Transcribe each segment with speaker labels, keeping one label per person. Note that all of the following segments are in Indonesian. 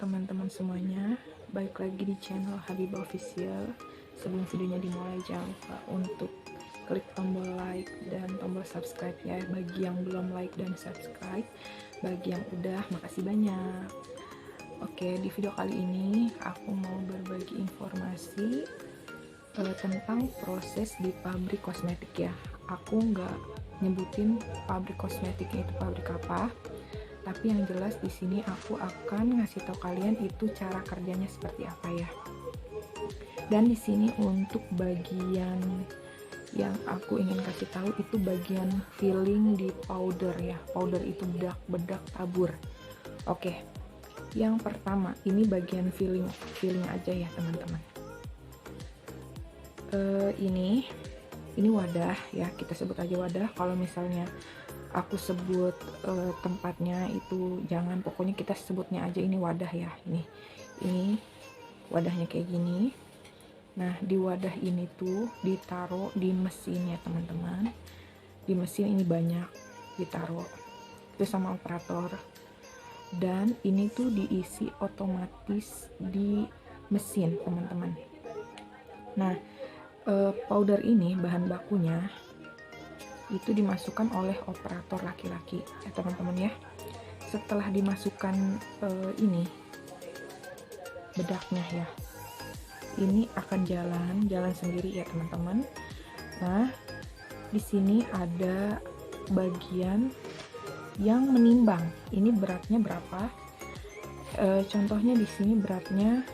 Speaker 1: Teman-teman semuanya, balik lagi di channel Habibah Official. Sebelum videonya dimulai, jangan lupa untuk klik tombol like dan tombol subscribe ya, bagi yang belum like dan subscribe. Bagi yang udah, makasih banyak. Oke, di video kali ini aku mau berbagi informasi tentang proses di pabrik kosmetik ya. Aku nggak nyebutin pabrik kosmetiknya itu pabrik apa, tapi yang jelas di sini aku akan ngasih tahu kalian itu cara kerjanya seperti apa ya. Dan di sini untuk bagian yang aku ingin kasih tahu itu bagian filling di powder ya. Powder itu bedak tabur. Oke. Yang pertama, ini bagian filling aja ya, teman-teman. Ini wadah ya, kita sebut aja wadah. Kalau misalnya aku sebut tempatnya itu jangan, pokoknya kita sebutnya aja ini wadah ya. Ini wadahnya kayak gini. Nah, di wadah ini tuh ditaruh di mesin ya, teman-teman. Di mesin ini banyak ditaruh itu sama operator, dan ini tuh diisi otomatis di mesin, teman-teman. Nah, powder ini bahan bakunya itu dimasukkan oleh operator laki-laki ya, teman-teman ya. Setelah dimasukkan ini bedaknya ya, ini akan jalan sendiri ya, teman-teman. Nah, di sini ada bagian yang menimbang ini beratnya berapa. Contohnya di sini beratnya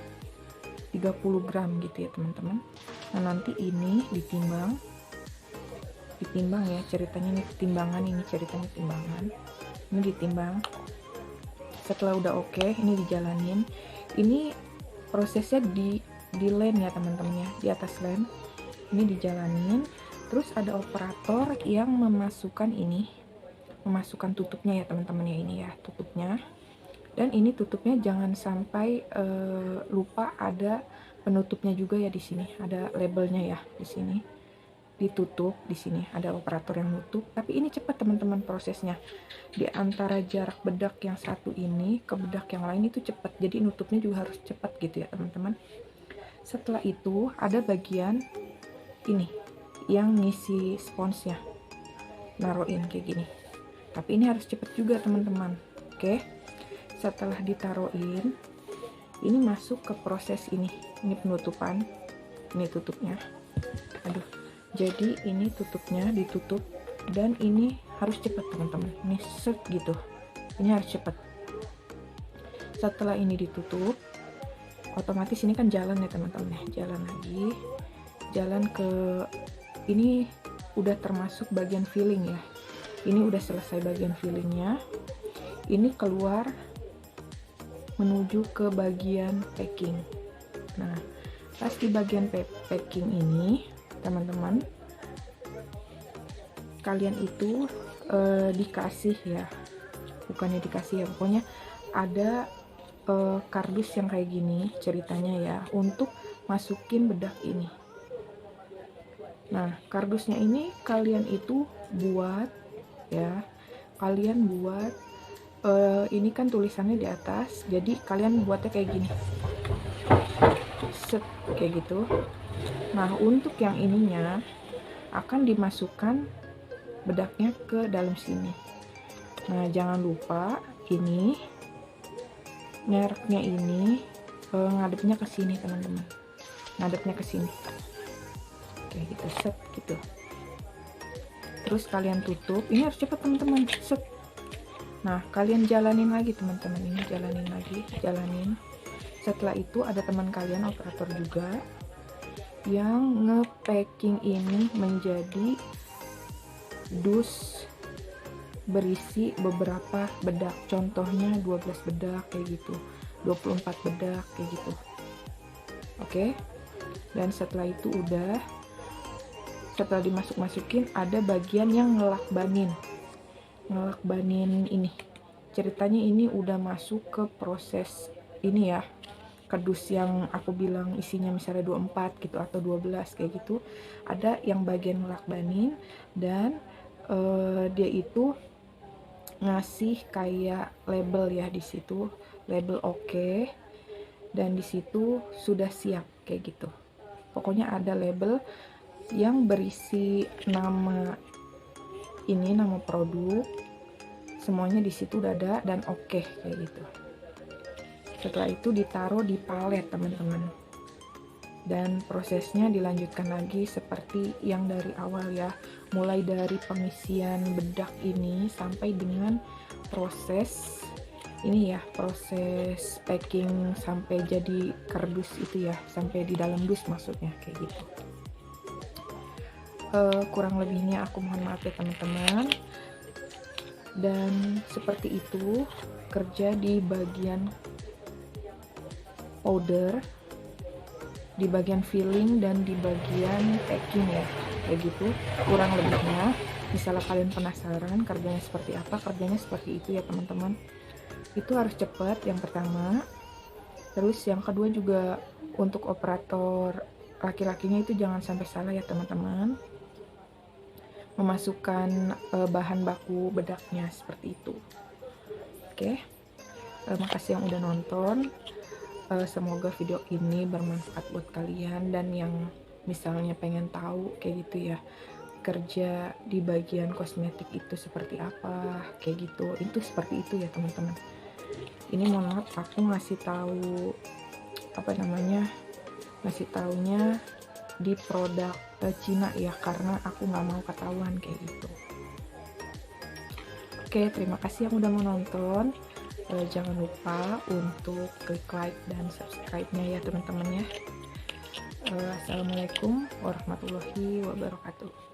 Speaker 1: 30 gram gitu ya, teman-teman. Nah, nanti ini ditimbang ya, ceritanya ini timbangan, ini ceritanya timbangan. Ini ditimbang. Setelah udah oke, ini dijalanin. Ini prosesnya di lane ya, teman-teman ya, di atas lane. Ini dijalanin. Terus ada operator yang memasukkan tutupnya ya, teman-teman ya, ini ya tutupnya. Dan ini tutupnya jangan sampai lupa ada penutupnya juga ya, di sini ada labelnya ya, di sini ditutup, di sini ada operator yang nutup. Tapi ini cepat, teman-teman, prosesnya. Di antara jarak bedak yang satu ini ke bedak yang lain itu cepat, jadi nutupnya juga harus cepat gitu ya, teman-teman. Setelah itu ada bagian ini yang ngisi sponsnya, naruhin kayak gini. Tapi ini harus cepat juga, teman-teman. Oke, setelah ditaruhin, ini masuk ke proses ini penutupan, ini tutupnya. Aduh, jadi ini tutupnya ditutup, dan ini harus cepat, teman-teman. Ini set gitu, ini harus cepat. Setelah ini ditutup, otomatis ini kan jalan ya, teman-teman ya, jalan lagi, jalan ke ini udah termasuk bagian filling ya. Ini udah selesai bagian fillingnya, ini keluar menuju ke bagian packing. Nah, pas di bagian packing ini, teman-teman, kalian itu dikasih ya, bukannya dikasih ya, pokoknya ada kardus yang kayak gini ceritanya ya, untuk masukin bedak ini. Nah, kardusnya ini kalian itu buat ya, ini kan tulisannya di atas, jadi kalian buatnya kayak gini, set, kayak gitu. Nah, untuk yang ininya akan dimasukkan bedaknya ke dalam sini. Nah, jangan lupa ini mereknya ini ngadepnya ke sini, teman-teman, ngadepnya ke sini kayak gitu, set gitu. Terus kalian tutup, ini harus cepat, teman-teman, set. Nah, kalian jalanin lagi, teman-teman, ini jalanin. Setelah itu ada teman kalian operator juga yang nge-packing ini menjadi dus berisi beberapa bedak, contohnya 12 bedak kayak gitu, 24 bedak kayak gitu. Oke. Dan setelah itu setelah dimasukin ada bagian yang ngelakbanin ini. Ceritanya ini udah masuk ke proses ini ya, kardus yang aku bilang isinya misalnya 24 gitu atau 12 kayak gitu. Ada yang bagian ngelakbanin, dan dia itu ngasih kayak label ya di situ, label oke, dan di situ sudah siap kayak gitu. Pokoknya ada label yang berisi nama ini, nama produk, semuanya di situ udah ada dan oke kayak gitu. Setelah itu ditaruh di palet teman-teman, dan prosesnya dilanjutkan lagi seperti yang dari awal ya, mulai dari pengisian bedak ini sampai dengan proses ini ya, proses packing sampai jadi kardus itu ya, sampai di dalam dus maksudnya kayak gitu. Kurang lebihnya aku mohon maaf ya teman-teman. Dan seperti itu kerja di bagian powder, di bagian filling, dan di bagian packing ya, kayak gitu kurang lebihnya. Misalnya kalian penasaran kerjanya seperti apa, kerjanya seperti itu ya teman-teman. Itu harus cepat yang pertama, terus yang kedua juga untuk operator laki-lakinya itu jangan sampai salah ya teman-teman, memasukkan bahan baku bedaknya seperti itu. Oke, makasih yang udah nonton. Semoga video ini bermanfaat buat kalian, dan yang misalnya pengen tahu kayak gitu ya, kerja di bagian kosmetik itu seperti apa kayak gitu, itu seperti itu ya teman-teman. Ini mohon maaf aku ngasih tahu apa namanya, ngasih taunya di produk Cina ya, karena aku nggak mau ketahuan kayak gitu. Oke, terima kasih yang udah menonton. Jangan lupa untuk klik like dan subscribe-nya ya teman-teman ya. Assalamualaikum warahmatullahi wabarakatuh.